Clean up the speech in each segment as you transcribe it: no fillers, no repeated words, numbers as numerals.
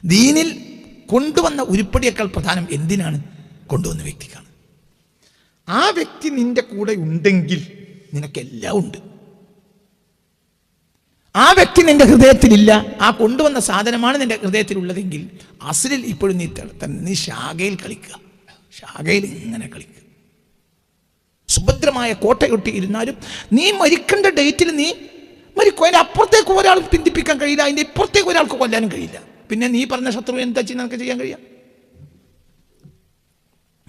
ദീനിൽ കൊണ്ടുവന്ന ഉരുപ്പടിയേക്കാൾ പ്രധാനം എന്തിനാണ്? കൊണ്ടുവന്ന വ്യക്തിക്കാണ്. ആ വ്യക്തി നിന്റെ കൂടെ ഉണ്ടെങ്കിൽ നിനക്കെല്ലാം ഉണ്ട്. ആ വ്യക്തി നിന്റെ ഹൃദയത്തിലില്ല, ആ കൊണ്ടുവന്ന സാധനമാണ് നിന്റെ ഹൃദയത്തിലുള്ളതെങ്കിൽ അസ്ലിൽ ഇപ്പോഴും നീ ശാഖയിൽ കളിക്കുക, ശാഖയിൽ ഇങ്ങനെ കളിക്കുക. സുഭദ്രമായ കോട്ടയൊട്ടി ഇരുന്നാലും നീ മരിക്കേണ്ട ഡേറ്റിൽ നീ മരിക്കും. അതിൻ്റെ അപ്പുറത്തേക്ക് ഒരാൾ പിന്തിപ്പിക്കാൻ കഴിയില്ല, അതിൻ്റെ ഇപ്പുറത്തേക്ക് ഒരാൾക്ക് കൊല്ലാനും കഴിയില്ല. പിന്നെ നീ പറഞ്ഞ ശത്രു എന്താ ചെയ്യുന്ന നിനക്ക് ചെയ്യാൻ കഴിയാം?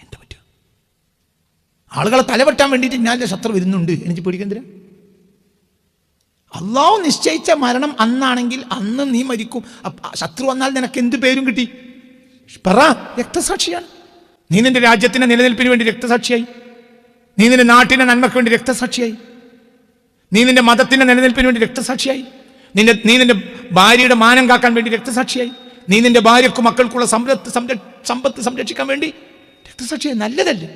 എന്താ പറ്റുക? ആളുകളെ തലവെട്ടാൻ വേണ്ടിയിട്ട് ഞാൻ ശത്രു വരുന്നുണ്ട്, എനിക്ക് പേടിക്കെന്തിനാ? അള്ളാഹു നിശ്ചയിച്ച മരണം അന്നാണെങ്കിൽ അന്ന് നീ മരിക്കും. ശത്രു വന്നാൽ നിനക്ക് എന്ത് പേരും കിട്ടി? പറ, രക്തസാക്ഷിയാണ്. നീ നിന്റെ രാജ്യത്തിന്റെ നിലനിൽപ്പിന് വേണ്ടി രക്തസാക്ഷിയായി, നീ നിന്റെ നാട്ടിന്റെ നന്മയ്ക്ക് വേണ്ടി രക്തസാക്ഷിയായി, നീ നിന്റെ മതത്തിന്റെ നിലനിൽപ്പിന് വേണ്ടി രക്തസാക്ഷിയായി, നീ നിന്റെ ഭാര്യയുടെ മാനം കാക്കാൻ വേണ്ടി രക്തസാക്ഷിയായി, നീ നിന്റെ ഭാര്യക്കും മക്കൾക്കുള്ള സമ്പത്ത് സംരക്ഷിക്കാൻ വേണ്ടി രക്തസാക്ഷിയായി. നല്ലതല്ലേ?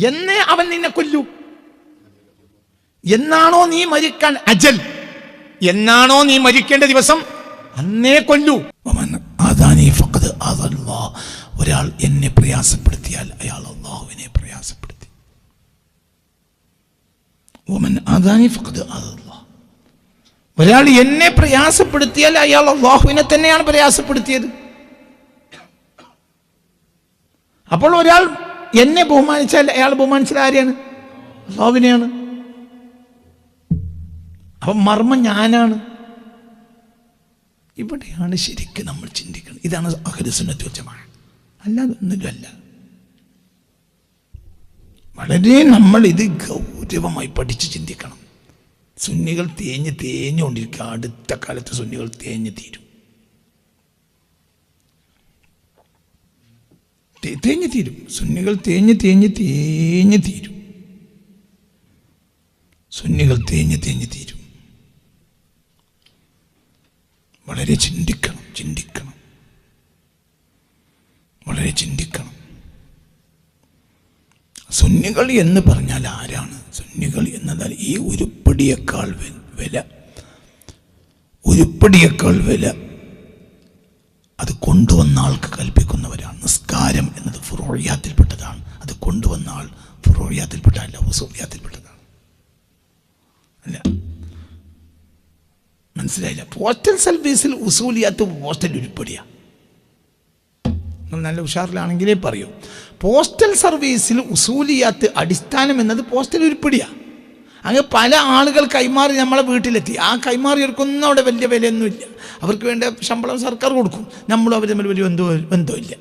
എന്നേ അവൻ നിന്നെ കൊല്ലൂ. എന്നാണോ നീ മരിക്കാൻ അജൽ, എന്നാണോ നീ മരിക്കേണ്ട ദിവസം, അന്നേ കൊല്ലൂ. ഒരാൾ എന്നെ പ്രയാസപ്പെടുത്തിയാൽ അയാൾ അല്ലാഹുവിനെ പ്രയാസപ്പെടുത്തി. ഒരാൾ എന്നെ പ്രയാസപ്പെടുത്തിയാൽ അയാൾ അല്ലാഹുവിനെ തന്നെയാണ് പ്രയാസപ്പെടുത്തിയത്. അപ്പോൾ ഒരാൾ എന്നെ ബഹുമാനിച്ചാൽ അയാൾ ബഹുമാനിച്ചത് ആരെയാണ്? അല്ലാഹുവിനെയാണ്. അപ്പം മർമ്മം ഞാനാണ്. ഇവിടെയാണ് ശരിക്കും നമ്മൾ ചിന്തിക്കണം. ഇതാണ് അഹ്ലുസുന്നത്ത് വൽ ജമാഅ, അല്ലാതെ ഒന്നുമില്ല. വളരെ നമ്മൾ ഇത് ഗൗരവമായി പഠിച്ച് ചിന്തിക്കണം. സുന്നികൾ തേഞ്ഞുകൊണ്ടിരിക്കുക. അടുത്ത കാലത്ത് സുന്നികൾ തേഞ്ഞു തീരും. സുന്നികൾ തേഞ്ഞു തീരും. സുന്നികൾ തേഞ്ഞു തീരും. വളരെ ചിന്തിക്കണം. വളരെ ചിന്തിക്കണം. സുന്നികൾ എന്ന് പറഞ്ഞാൽ ആരാണ്? സുന്നികൾ എന്നാൽ ഈ ഉരുപ്പടിയേക്കാൾ വില അത് കൊണ്ടുവന്ന ആൾക്ക് കൽപ്പിക്കുന്നവരാണ്. നിസ്കാരം എന്നത് ഫുറൂഇയാത്തിൽപ്പെട്ടതാണ്. അത് കൊണ്ടുവന്ന ആൾ ഫുറൂഇയാത്തിൽപ്പെട്ടല്ല, ഉസൂലിയാത്തിൽപ്പെട്ടതാണ്. അല്ല, മനസ്സിലായില്ല? പോസ്റ്റൽ സർവീസിൽ ഉസൂലിയാത്ത് പോസ്റ്റൽ ഉരുപ്പടിയാണ്. നല്ല ഉഷാറിലാണെങ്കിലേ പറയൂ. പോസ്റ്റൽ സർവീസിൽ ഉസൂലിയാത്ത് അടിസ്ഥാനം എന്നത് പോസ്റ്റൽ ഉരുപ്പടിയാണ്. അങ്ങ് പല ആളുകൾ കൈമാറി നമ്മളെ വീട്ടിലെത്തി. ആ കൈമാറിയവർക്കൊന്നും അവിടെ വലിയ വിലയൊന്നുമില്ല. അവർക്ക് വേണ്ട ശമ്പളം സർക്കാർ കൊടുക്കും, നമ്മളും അവർ തമ്മിൽ വലിയ ബന്ധമില്ല.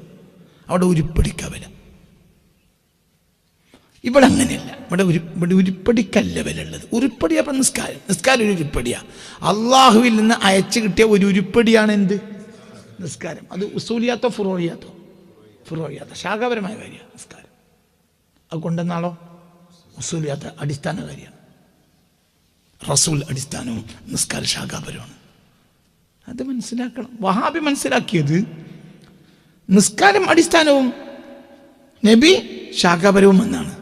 അവിടെ ഉരുപ്പടിക്ക വില. ഇവിടെ അങ്ങനെയല്ല. ഇവിടെ ഉരുപ്പടിക്കല്ല വില ഉള്ളത്. ഉരുപ്പടി അപ്പം നിസ്കാരം ഒരു ഉരുപ്പടിയാണ്. അള്ളാഹുവിൽ നിന്ന് അയച്ചു കിട്ടിയ ഒരു ഉരുപ്പടിയാണ് എന്ത്? നിസ്കാരം. അത് ഉസൂലിയാത്തോ ഫുറൂഇയാത്തോ? ഫുറൂഇയാത്തോ, ശാഖാപരമായ കാര്യമാണ് നിസ്കാരം. അത് കൊണ്ടുവന്നാളോ ഉസൂലിയാത്ത അടിസ്ഥാന കാര്യമാണ്. റസൂൽ അടിസ്ഥാനവും നിസ്കാര ശാഖാപരമാണ്. അത് മനസ്സിലാക്കണം. വഹാബി മനസ്സിലാക്കിയത് നിസ്കാരം അടിസ്ഥാനവും നബി ശാഖാപരവും എന്നാണ്.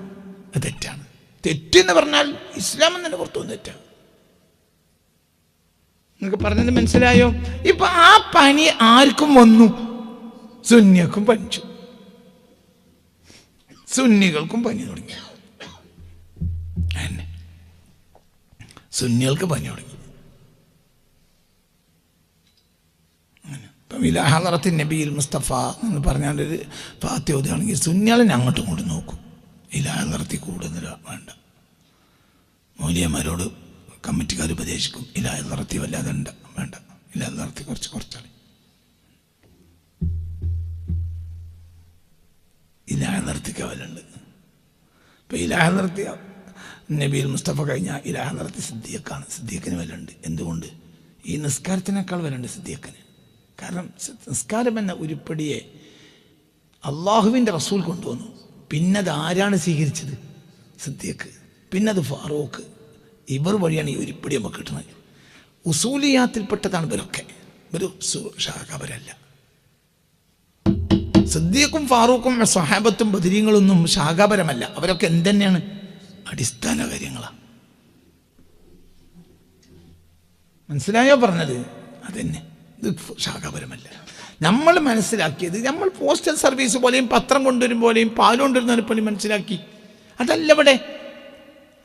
അത് തെറ്റാണ്. തെറ്റെന്ന് പറഞ്ഞാൽ ഇസ്ലാം എന്നല്ല പുറത്തു തെറ്റാണ്. നിങ്ങൾക്ക് പറഞ്ഞത് മനസ്സിലായോ? ഇപ്പൊ ആ പനി ആർക്കും വന്നു? സുന്നികൾക്കും പനിച്ചു, സുന്നികൾക്കും പനി തുടങ്ങി. സുന്നികൾക്ക് പനി തുടങ്ങി. ഇപ്പം ഇലാ ഹളറത്തിൻ നബിയിൽ മുസ്തഫ എന്ന് പറഞ്ഞാലൊരു ഫാത്തിഹ ഓതുകയാണെങ്കിൽ സുന്നികളെ അങ്ങോട്ടും ഇങ്ങോട്ടും നോക്കും. ഇലാ ഹളറത്തിൽ കൂടുതൽ വേണ്ട. മൗലിയമാരോട് കമ്മിറ്റിക്കാർ ഉപദേശിക്കും, ഇലാ ഹളറത്തി വല്ലാതെ വേണ്ട, ഇലാ ഹളറത്തി കുറച്ചാണ്. ഇലാ ഹളറത്തിക്ക് വലുണ്ട്. ഇപ്പം ഇലാ ഹളറത്തി നബിയിൽ മുസ്തഫ കഴിഞ്ഞാൽ ഇലാ ഹളറത്തി സിദ്ദീഖാണ്. സിദ്ദീഖിന് വിലയുണ്ട്. എന്തുകൊണ്ട്? ഈ നിസ്കാരത്തിനേക്കാൾ വിലയുണ്ട് സിദ്ദീഖിന്. കാരണം നിസ്കാരം എന്ന ഉരുപ്പടിയെ അള്ളാഹുവിൻ്റെ റസൂൽ കൊണ്ടുവന്നു. പിന്നത് ആരാണ് സ്വീകരിച്ചത്? സിദ്ദീഖ്. പിന്നത് ഫാറൂഖ്. ഇവർ വഴിയാണ് ഈ ഉരുപ്പടി നമുക്ക് കിട്ടുന്നത്. ഉസൂലിയാത്തിൽപ്പെട്ടതാണ് ഇവരൊക്കെ. ഇവർ ശാഖാപരല്ല. സിദ്ദീഖും ഫാറൂഖും സ്വഹാബത്തും ബദരീങ്ങളൊന്നും ശാഖാപരമല്ല. അവരൊക്കെ എന്തെന്നെയാണ്? അടിസ്ഥാന കാര്യങ്ങളാണ്. മനസ്സിലായോ പറഞ്ഞത്? അതന്നെ. ഇത് ശാഖാപരമല്ല. നമ്മൾ മനസ്സിലാക്കിയത് നമ്മൾ പോസ്റ്റൽ സർവീസ് പോലെയും പത്രം കൊണ്ടുവരും പോലെയും പാൽ കൊണ്ടുവരുന്നതിനെ പോലെയും മനസ്സിലാക്കി. അതല്ല ഇവിടെ.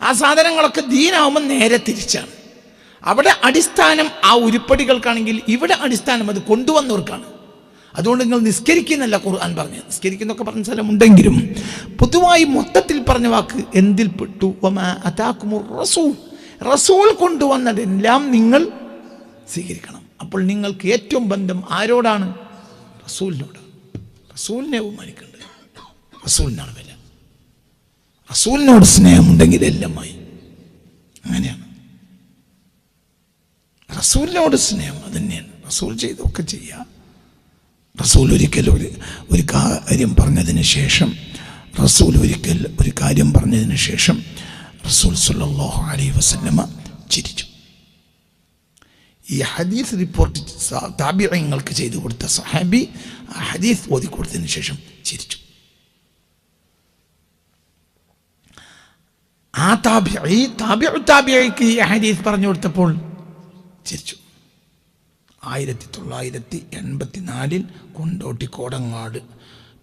ആ സാധനങ്ങളൊക്കെ ദീനാവുമ്പോൾ നേരെ തിരിച്ചാണ്. അവിടെ അടിസ്ഥാനം ആ ഉരുപ്പടികൾക്കാണെങ്കിൽ ഇവിടെ അടിസ്ഥാനം അത് കൊണ്ടുവന്നവർക്കാണ്. അതുകൊണ്ട് നിങ്ങൾ നിസ്കരിക്കുന്നല്ല ഖുർആൻ പറഞ്ഞു. നിസ്കരിക്കുന്നൊക്കെ പറഞ്ഞ സ്ഥലമുണ്ടെങ്കിലും പൊതുവായി മൊത്തത്തിൽ പറഞ്ഞ വാക്ക് എന്തിൽ പെട്ടു? വമാ അതാകുമുർ റസൂൽ, റസൂൽ കൊണ്ടുവന്നതെല്ലാം നിങ്ങൾ സ്വീകരിക്കണം. അപ്പോൾ നിങ്ങൾക്ക് ഏറ്റവും ബന്ധം ആരോടാണ്? റസൂലിനോട്. റസൂലിനെ ബഹുമാനിക്കേണ്ടത്, റസൂലിനാണ് വില. റസൂലിനോട് സ്നേഹമുണ്ടെങ്കിൽ എല്ലാമായി. അങ്ങനെയാണ് റസൂലിനോട് സ്നേഹം. അത് തന്നെയാണ് റസൂൽ ചെയ്തൊക്കെ ചെയ്യുക. റസൂൽ ഒരിക്കൽ ഒരു കാര്യം പറഞ്ഞതിന് ശേഷം റസൂൽ സല്ലല്ലാഹു അലൈഹി വസല്ലമ ചിരിച്ചു. ഈ ഹദീസ് റിപ്പോർട്ട് താബിഈങ്ങൾക്ക് ചെയ്തു കൊടുത്ത സഹാബി ആ ഹദീസ് ഓതി കൊടുത്തതിന് ശേഷം ചിരിച്ചു. ആ താബിഈക്ക് ഈ ഹദീസ് പറഞ്ഞു കൊടുത്തപ്പോൾ ചിരിച്ചു. 1984 കൊണ്ടോട്ടി കോടങ്ങാട്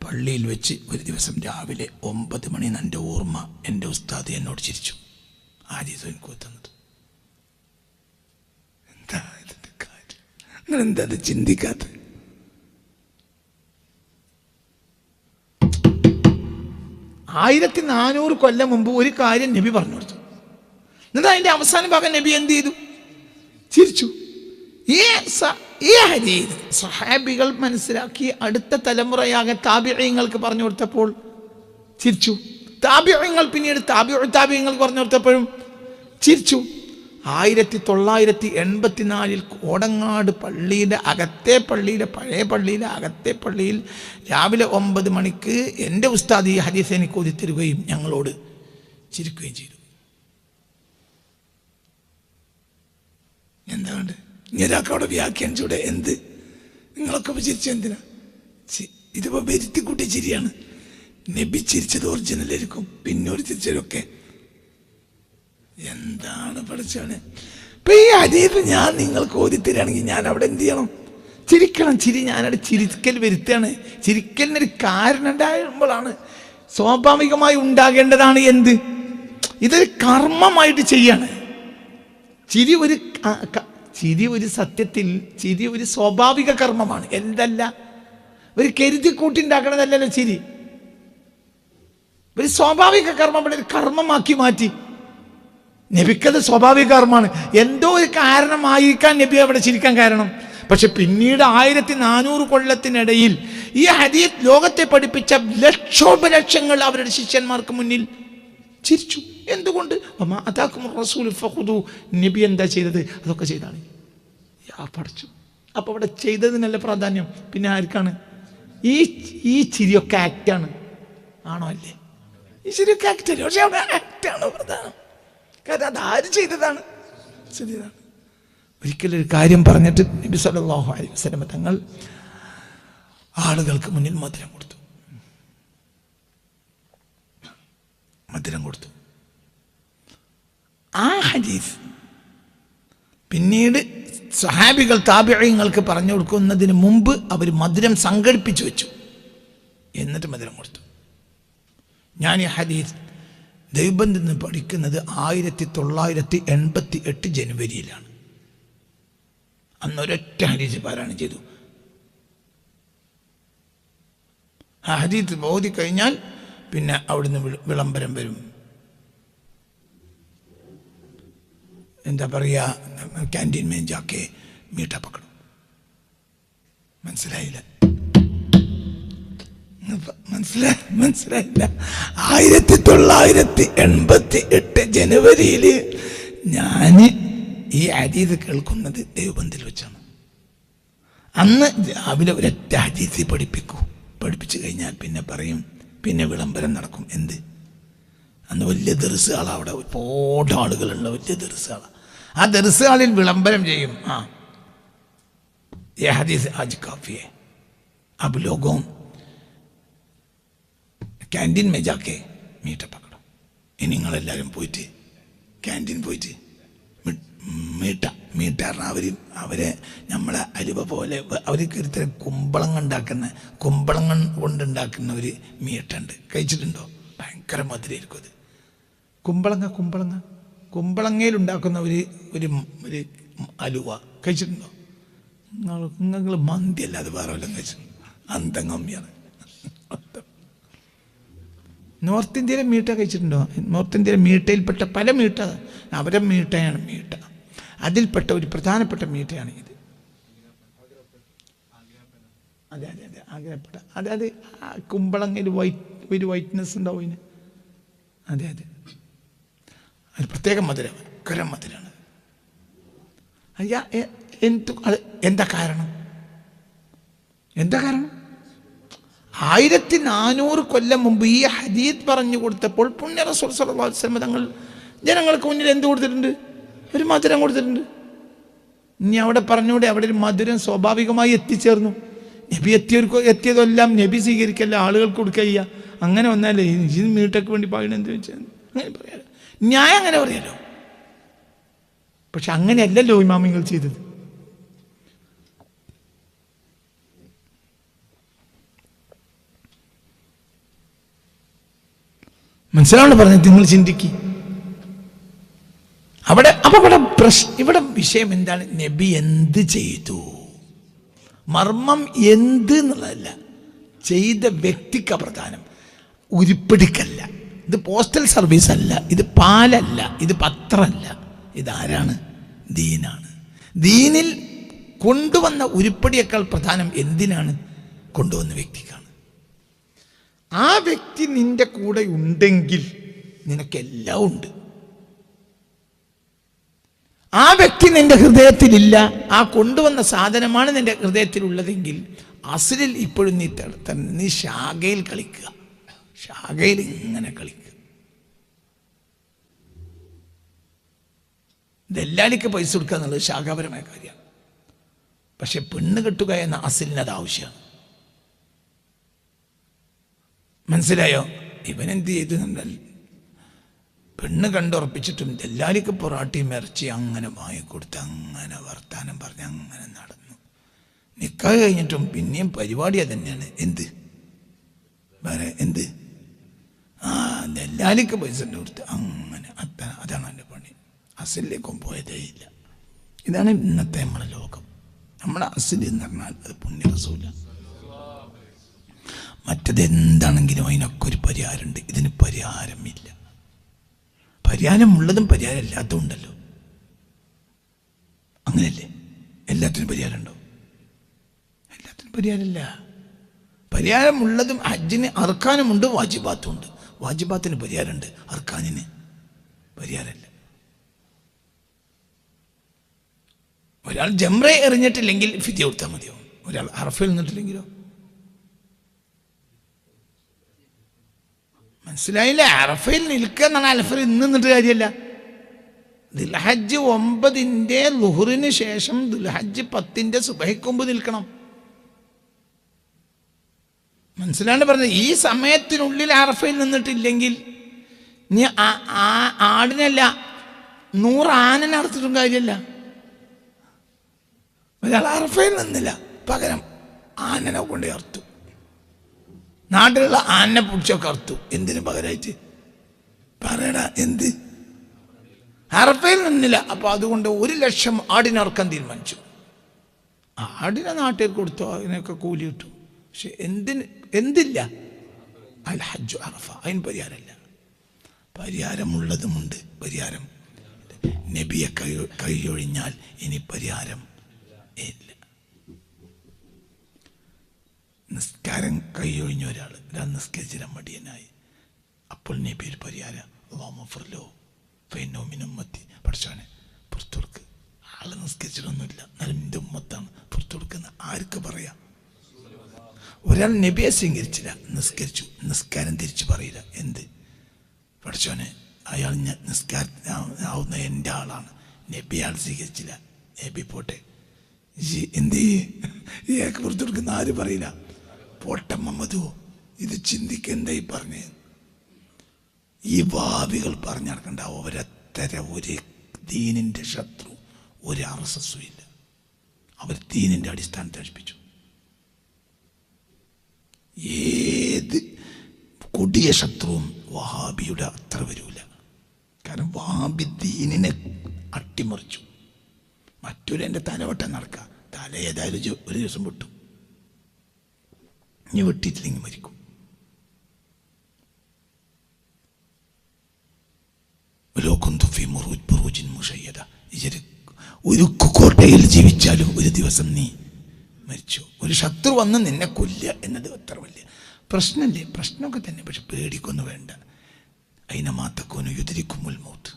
പള്ളിയിൽ വെച്ച് ഒരു ദിവസം രാവിലെ 9 മണി എൻ്റെ ഓർമ്മ, എൻ്റെ ഉസ്താദ് എന്നോട് ചിരിച്ചു. ആ ഹദീസ് എനിക്ക് തന്നത്. എന്താ ഇതിൻ്റെ കാര്യം? നിങ്ങളെന്താ അത് ചിന്തിക്കാത്തത്? ആയിരത്തി 400 കൊല്ലം മുമ്പ് ഒരു കാര്യം നബി പറഞ്ഞു കൊടുത്തു. എന്നിട്ട് അതിൻ്റെ അവസാന ഭാഗം നബി എന്ത് ചെയ്തു? ചിരിച്ചു. ഈ ഹദീസ് സഹാബികൾ മനസ്സിലാക്കി അടുത്ത തലമുറയാകെ താബിഈങ്ങൾക്ക് പറഞ്ഞു കൊടുത്തപ്പോൾ ചിരിച്ചു. താബിഈങ്ങൾ പിന്നീട് താബിഈങ്ങൾക്ക് പറഞ്ഞു കൊടുത്തപ്പോഴും ചിരിച്ചു. 1984 കോടങ്ങാട് പള്ളിയുടെ അകത്തെ പള്ളിയിലെ പഴയ പള്ളിയിലെ അകത്തെ പള്ളിയിൽ രാവിലെ 9 മണിക്ക് എൻ്റെ ഉസ്താദ് ഈ ഹദീസ് എനിക്ക് ഓതിത്തരുകയും ഞങ്ങളോട് ചിരിക്കുകയും ചെയ്തു. എന്താണ് ഇങ്ങനെയൊക്കെ അവിടെ വ്യാഖ്യാനിച്ചൂടെ? എന്ത് നിങ്ങളൊക്കെ ചിരിച്ചു എന്തിനാ? ഇതിപ്പോ വരുത്തിക്കൂട്ടി ചിരിയാണ്. നബി ചിരിച്ചത് ഒറിജിനലായിരിക്കും, പിന്നെ ഒരു ചിരിച്ചതൊക്കെ എന്താണ് പഠിച്ചാണ്. ഇപ്പൊ ഈ ഹദീസ് ഞാൻ നിങ്ങൾക്ക് ഓതിത്തരാണെങ്കിൽ ഞാൻ അവിടെ എന്ത് ചെയ്യണം? ചിരിക്കണം. ചിരി ഞാനവിടെ ചിരിക്കൽ വരുത്താണ്. ചിരിക്കലിനൊരു കാരണം ഉണ്ടാകുമ്പോഴാണ് സ്വാഭാവികമായി ഉണ്ടാകേണ്ടതാണ്. എന്ത്? ഇതൊരു കർമ്മമായിട്ട് ചെയ്യാണ്. ചിരി ഒരു സത്യത്തിൽ ചിരി ഒരു സ്വാഭാവിക കർമ്മമാണ്. എന്തല്ല ഒരു കരുതി കൂട്ടിണ്ടാക്കണതല്ലല്ലോ ചിരി. ഒരു സ്വാഭാവിക കർമ്മം ഒരു കർമ്മമാക്കി മാറ്റി. നബിക്കത് സ്വാഭാവിക കർമ്മമാണ്. എന്തോ ഒരു കാരണമായിരിക്കാൻ നബി അവിടെ ചിരിക്കാൻ കാരണം. പക്ഷെ പിന്നീട് 1400 കൊല്ലത്തിനിടയിൽ ഈ ഹദീസ് ലോകത്തെ പഠിപ്പിച്ച ലക്ഷോപലക്ഷങ്ങൾ അവരുടെ ശിഷ്യന്മാർക്ക് മുന്നിൽ ചിരിച്ചു. എന്തുകൊണ്ട്? നബി എന്താ ചെയ്തത്? അതൊക്കെ ചെയ്താണ് പഠിച്ചു. അപ്പൊ അവിടെ ചെയ്തതിനല്ല പ്രാധാന്യം, പിന്നെ ആർക്കാണ്? ഈ ചിരിയൊക്കെ ആക്റ്റാണ്. ആണോ? അല്ലേ? ഈ ചിരിയൊക്കെ ആക്റ്റല്ലേ? പക്ഷെ അവിടെ ആക്റ്റാണ് പ്രധാനം. കാരണം അത് ആര് ചെയ്തതാണ്? ചെയ്തതാണ്. ഒരിക്കലും ഒരു കാര്യം പറഞ്ഞിട്ട് നബി സല്ലല്ലാഹു അലൈഹി വസല്ലം തങ്ങൾ ആളുകൾക്ക് മുന്നിൽ മധുരം കൊടുത്തു. ആ ഹദീസ് പിന്നീട് സഹാബികൾ താബിഈങ്ങൾക്ക് പറഞ്ഞു കൊടുക്കുന്നതിന് മുമ്പ് അവർ മധുരം സംഘടിപ്പിച്ചു വെച്ചു, എന്നിട്ട് മധുരം കൊടുത്തു. ഞാൻ ഈ ഹദീസ് ദൈവബന്ധിൽ നിന്ന് പഠിക്കുന്നത് 1988 ജനുവരിയിലാണ്. അന്നൊരൊറ്റ ഹദീസ് പാരായണം ചെയ്തു. ആ ഹദീസ് ഓതി കഴിഞ്ഞാൽ പിന്നെ അവിടുന്ന് വിളംബരം വരും. എന്താ പറയുക? ക്യാൻറ്റീൻ में जाके मीठा पकड़ो. മനസ്സിലായില്ല? 1988 ജനുവരിയിൽ ഞാൻ ഈ ഹദീസ് കേൾക്കുന്നത് ദേവബന്ധിൽ വെച്ചാണ്. അന്ന് രാവിലെ ഒരൊറ്റ ഹദീസ് പഠിപ്പിച്ചു കഴിഞ്ഞാൽ പിന്നെ പറയും, പിന്നെ വിളംബരം നടക്കും. എന്ത്? അന്ന് വലിയ ദർസുകളാണ്, അവിടെ ഒരുപാട് ആളുകളുള്ള വലിയ ദർസുകളാണ്. ആ ദർസുകളിൽ വിളംബരം ചെയ്യും. ये हदीस आज काफ़ी है, अब लोगों कैंटीन में जाके मीठा पकड़ो. ഇനി നിങ്ങളെല്ലാവരും പോയിട്ട് ക്യാൻറ്റീൻ പോയിട്ട് മീട്ടാറിന് അവരെ നമ്മളെ അലുവ പോലെ അവർക്ക് ഒരുത്തരം കുമ്പളം കൊണ്ടുണ്ടാക്കുന്ന ഒരു മീട്ടുണ്ട്. കഴിച്ചിട്ടുണ്ടോ? ഭയങ്കര മധുരമായിരിക്കും അത്. കുമ്പളങ്ങയിലുണ്ടാക്കുന്ന ഒരു അലുവ കഴിച്ചിട്ടുണ്ടോ? നിങ്ങൾ മന്തി അല്ലാതെ വേറെ വല്ലതും കഴിച്ചിട്ടുണ്ടോ? അന്തങ്ങമ്മിയാണ്. നോർത്ത് ഇന്ത്യയിലെ മീട്ട കഴിച്ചിട്ടുണ്ടോ? നോർത്ത് ഇന്ത്യയിലെ മീട്ടയിൽപ്പെട്ട പല മീട്ട, അവരെ മീട്ടയാണ് മീട്ട. അതിൽപ്പെട്ട ഒരു പ്രധാനപ്പെട്ട മീട്ടയാണ് ഇത്. അതെ ആഗ്രഹപ്പെട്ട അതായത് കുമ്പളങ്ങയിൽ ഒരു വൈറ്റ്നെസ് ഉണ്ടാവും ഇതിന്. അതെ അത് പ്രത്യേക മധുരം, ഭയങ്കര മധുരമാണ്. എന്താ കാരണം? 1400 കൊല്ലം മുമ്പ് ഈ ഹദീത്ത് പറഞ്ഞു കൊടുത്തപ്പോൾ പുണ്യ റസൂൽ സ്വല്ലല്ലാഹു അലൈഹി വസല്ലം തങ്ങൾ ജനങ്ങൾക്ക് മുന്നിൽ എന്ത് കൊടുത്തിട്ടുണ്ട്? ഒരു മധുരം കൊടുത്തിട്ടുണ്ട്. ഇനി അവിടെ പറഞ്ഞൂടെ, അവിടെ ഒരു മധുരം സ്വാഭാവികമായി എത്തിച്ചേർന്നു. നബി എത്തിയതെല്ലാം നബി സ്വീകരിക്കല്ല, ആളുകൾക്ക് കൊടുക്കുക. അങ്ങനെ വന്നാലേ ഈ മീട്ടൊക്കെ വേണ്ടി പാകണം എന്ത് വെച്ചാൽ അങ്ങനെ പറയാലോ, ന്യായം അങ്ങനെ പറയാലോ. പക്ഷെ അങ്ങനെയല്ലല്ലോ ഇമാമിങ്ങൾ ചെയ്തത്. മനസ്സിലാവണം പറഞ്ഞത്? നിങ്ങൾ ചിന്തിക്ക്. ഇവിടെ വിഷയം എന്താണ്? നബി എന്ത് ചെയ്തു? മർമ്മം എന്ത് എന്നുള്ളതല്ല, ചെയ്ത വ്യക്തിക്ക് പ്രധാനം. ഉരുപ്പിടിക്കല്ല, ഇത് പോസ്റ്റൽ സർവീസ് അല്ല, ഇത് പാലല്ല, ഇത് പത്രമല്ല. ഇതാരാണ്? ദീനാണ്. ദീനിൽ കൊണ്ടുവന്ന ഉരുപ്പടിയേക്കാൾ പ്രധാനം എന്തിനാണ്? കൊണ്ടുവന്ന വ്യക്തിക്കാണ്. ആ വ്യക്തി നിന്റെ കൂടെ ഉണ്ടെങ്കിൽ നിനക്കെല്ലാം ഉണ്ട്. ആ വ്യക്തി നിന്റെ ഹൃദയത്തിലില്ല, ആ കൊണ്ടുവന്ന സാധനമാണ് നിന്റെ ഹൃദയത്തിലുള്ളതെങ്കിൽ അസ്ലിൽ ഇപ്പോഴും നീ ശാഖയിൽ കളിക്കുക, ശാഖയിൽ ഇങ്ങനെ കളിക്കുക. ദല്ലാലിക്ക് പൈസ കൊടുക്കുക എന്നുള്ളത് ശാഖാപരമായ കാര്യമാണ്. പക്ഷെ പെണ്ണ് കെട്ടുക എന്ന അസ്ലിന് അത് ആവശ്യമാണ്. മനസ്സിലായോ? ഇവനെന്ത് ചെയ്തു? പെണ്ണ് കണ്ടുറപ്പിച്ചിട്ടും ദല്ലാലിക്ക് പൊറാട്ടിയും ഇറച്ചി അങ്ങനെ വാങ്ങിക്കൊടുത്ത് അങ്ങനെ വർത്താനം പറഞ്ഞ് അങ്ങനെ നടന്നു. നിക്കാഹ് കഴിഞ്ഞിട്ടും പിന്നെയും പരിപാടി തന്നെയാണ്. എന്ത് വേറെ എന്ത്? ദല്ലാലിക്ക് പൈസ കൊടുത്ത് അങ്ങനെ അതാണ് എൻ്റെ പണി. അസിലേക്കും പോയതേ ഇല്ല. ഇതാണ് ഇന്നത്തെ നമ്മുടെ ലോകം. നമ്മുടെ അസിൽ എന്ന് പറഞ്ഞാൽ അത് പുണ്യ റസൂലാണ്. മറ്റത് എന്താണെങ്കിലും അതിനൊക്കെ ഒരു പരിഹാരമുണ്ട്. ഇതിന് പരിഹാരമില്ല. പരിഹാരമുള്ളതും പരിഹാരമില്ലാത്തതും ഉണ്ടല്ലോ. അങ്ങനെയല്ലേ? എല്ലാത്തിനും പരിഹാരമുണ്ടോ? എല്ലാത്തിനും പരിഹാരമില്ല. പരിഹാരമുള്ളതും ഹജ്ജിന് അർക്കാനുമുണ്ട്, വാജിബാത്തും ഉണ്ട്. വാജിബാത്തിന് പരിഹാരമുണ്ട്, അർക്കാനിന് പരിഹാരമില്ല. ഒരാൾ ജംറ എറിഞ്ഞിട്ടില്ലെങ്കിൽ ഫിദ്യ കൊടുത്താൽ മതിയോ? ഒരാൾ അറഫയിൽ നിന്നിട്ടില്ലെങ്കിലോ? മനസ്സിലായില്ലേ? അറഫയിൽ നിൽക്കുക എന്നാണ്. അറഫയിൽ നിന്നിട്ട് കാര്യമല്ല. ദുൽഹജ്ജ് 9 ളുഹറിന് ശേഷം ദുൽഹജ്ജ് 10 സുബഹിക്ക് മുമ്പ് നിൽക്കണം. മനസ്സിലാണ് പറഞ്ഞത്. ഈ സമയത്തിനുള്ളിൽ അറഫയിൽ നിന്നിട്ടില്ലെങ്കിൽ നീ ആടിനല്ല 100 ആനനെ അറുത്തിട്ടും കാര്യമല്ല. ഒരാൾ അറഫയിൽ നിന്നില്ല, പകരം ആനനെ കൊണ്ട് അറുത്തു. നാട്ടിലുള്ള ആനനെ പിടിച്ചൊക്കെ അറുത്തു. എന്തിനു പകരമായിട്ട് പറയടാ? എന്ത്? അറഫയിൽ നിന്നില്ല. അപ്പൊ അതുകൊണ്ട് 1,00,000 ആടിനെ അറുക്കാൻ തീരുമാനിച്ചു. ആടിനെ നാട്ടിൽ കൊടുത്തു, അതിനൊക്കെ കൂലി കിട്ടും. പക്ഷെ എന്തില്ല? അൽ ഹജ്ജു അറഫ. അതിന് പരിഹാരമില്ല. പരിഹാരമുള്ളതുമുണ്ട്, പരിഹാരം. നബിയെ കൈയൊഴിഞ്ഞാൽ ഇനി പരിഹാരം ഇല്ല. നിസ്കാരം കൈയൊഴിഞ്ഞ ഒരാൾ നിസ്കരിച്ചിട്ട് മടിയനായി. അപ്പോൾ നബി ഒരു പരിഹാരം, പഠിച്ചവനെ പുറത്തു കൊടുക്ക്. ആള് നിസ്കരിച്ചിട്ടൊന്നുമില്ല, എന്നാലും എൻ്റെ ഉമ്മത്താണ്, പുറത്തു കൊടുക്കുന്ന ആർക്ക് പറയാം? ഒരാൾ നബിയെ സ്വീകരിച്ചില്ല, നിസ്കരിച്ചു, നിസ്കാരം തിരിച്ചു പറയില്ല. എന്ത്? പഠിച്ചവനെ അയാൾ നിസ്കാരത്തിനാവുന്ന എൻ്റെ ആളാണ്, നബി ആൾ സ്വീകരിച്ചില്ല. നബി പോട്ടെ, എന്ത് ഇയാൾക്ക് പുറത്തു കൊടുക്കുന്ന ആര് പറയില്ല? പോട്ടെ മുഹമ്മദോ, ഇത് ചിന്തിക്കെന്തായി പറഞ്ഞേ? ഈ ഭാവികൾ പറഞ്ഞു നടക്കണ്ട. ഒരത്തര ഒരു ദീനിൻ്റെ ശത്രു ഒരു RSS ഇല്ല. അവർ ദീനിൻ്റെ അടിസ്ഥാനത്തെ നശിപ്പിച്ചു. ഏത് കൊടിയ ശത്രുവും വഹാബിയുടെ അത്ര വരൂല. കാരണം വഹാബി ദീനിനെ അട്ടിമറിച്ചു. മറ്റൊരു എൻ്റെ തലവട്ടം നടക്കുക, തല ഏതായാലും ഒരു ദിവസം വിട്ടു, ഇനി വെട്ടിയിട്ടില്ലെങ്കിൽ മരിക്കും. ഒരു കോട്ടയിൽ ജീവിച്ചാലും ഒരു ദിവസം നീ മരിച്ചു. ഒരു ശത്രു വന്ന് നിന്നെ കൊല്ലുക എന്നത് അത്ര വലിയ പ്രശ്നമല്ലേ? പ്രശ്നമൊക്കെ തന്നെ, പക്ഷെ പേടിക്കൊന്നും വേണ്ട. അയിനമാത്തക്കോന് യുദ്ധരിക്കുമ്പോൾ മൗത്ത്.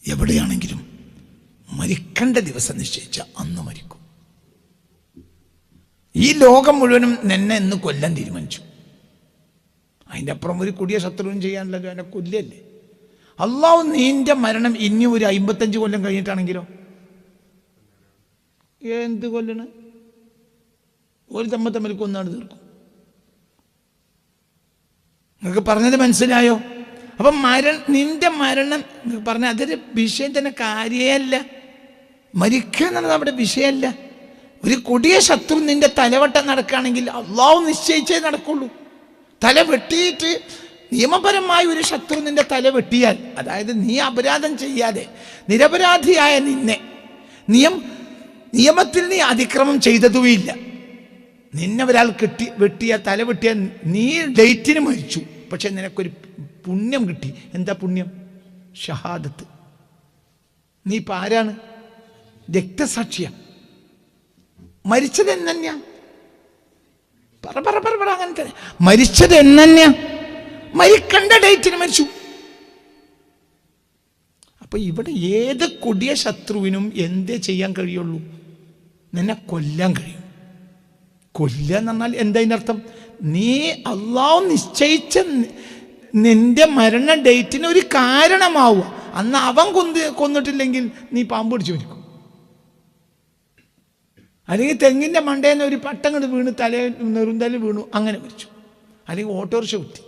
എവിടെയാണെങ്കിലും മരിക്കേണ്ട ദിവസം നിശ്ചയിച്ച അന്ന് മരിക്കും. ഈ ലോകം മുഴുവനും നിന്നെ എന്ന് കൊല്ലാൻ തീരുമാനിച്ചു. അതിൻ്റെ അപ്പുറം ഒരു കൊടിയ ശത്രുവും ചെയ്യാനുള്ളത് എന്നെ കൊല്ലല്ലേ. അള്ളാഹു നിന്റെ മരണം ഇനി ഒരു 55 കൊല്ലം കഴിഞ്ഞിട്ടാണെങ്കിലോ എന്ത് കൊല്ലണ്? ഒരു തമ്മിൽ കൊന്നാണ് തീർക്കും. നിങ്ങൾക്ക് പറഞ്ഞത് മനസ്സിലായോ? അപ്പം നിന്റെ മരണം പറഞ്ഞ അതൊരു വിഷയം തന്നെ, കാര്യമല്ല. മരിക്കുക എന്നുള്ളത് അവിടെ വിഷയമല്ല. ഒരു കൊടിയ ശത്രു നിന്റെ തലവട്ടം നടക്കുകയാണെങ്കിൽ അള്ളാഹു നിശ്ചയിച്ചേ നടക്കുള്ളൂ. തല വെട്ടിയിട്ട് നിയമപരമായ ഒരു ശത്രു നിന്റെ തല വെട്ടിയാൽ, അതായത് നീ അപരാധം ചെയ്യാതെ നിരപരാധിയായ നിന്നെ നിയമത്തിൽ നീ അതിക്രമം ചെയ്തതുമില്ല, നിന്നെ ഒരാൾ വെട്ടിയ തല വെട്ടിയ നീ ഡേറ്റിന് മരിച്ചു, പക്ഷെ നിനക്കൊരു പുണ്യം കിട്ടി. എന്താ പുണ്യം? ഷഹാദത്ത്. നീ ഇപ്പം ആരാണ്? രക്തസാക്ഷിയ. മരിച്ചത് എന്നന്നെയാ? പറ അങ്ങനെ തന്നെ. മരിച്ചത് എന്നന്നെയാ? മരിക്കണ്ട ഡേറ്റിന് മരിച്ചു. അപ്പൊ ഇവിടെ ഏത് കൊടിയ ശത്രുവിനും എന്തേ ചെയ്യാൻ കഴിയുള്ളൂ? നിന്നെ കൊല്ലാൻ കഴിയും. കൊല്ലുക എന്ന് പറഞ്ഞാൽ എന്താ അതിനർത്ഥം? നീ അള്ളാഹു നിശ്ചയിച്ച നിന്റെ മരണ ഡേറ്റിന് ഒരു കാരണമാവുക. അന്ന് അവൻ കൊന്നിട്ടില്ലെങ്കിൽ നീ പാമ്പ് പിടിച്ചു മരിക്കും. അല്ലെങ്കിൽ തെങ്ങിൻ്റെ മണ്ടേന്ന് ഒരു പട്ടങ്ങൾ വീണ് നെറുന്തല് വീണു, അങ്ങനെ മരിച്ചു. അല്ലെങ്കിൽ ഓട്ടോറിക്ഷ കുത്തി.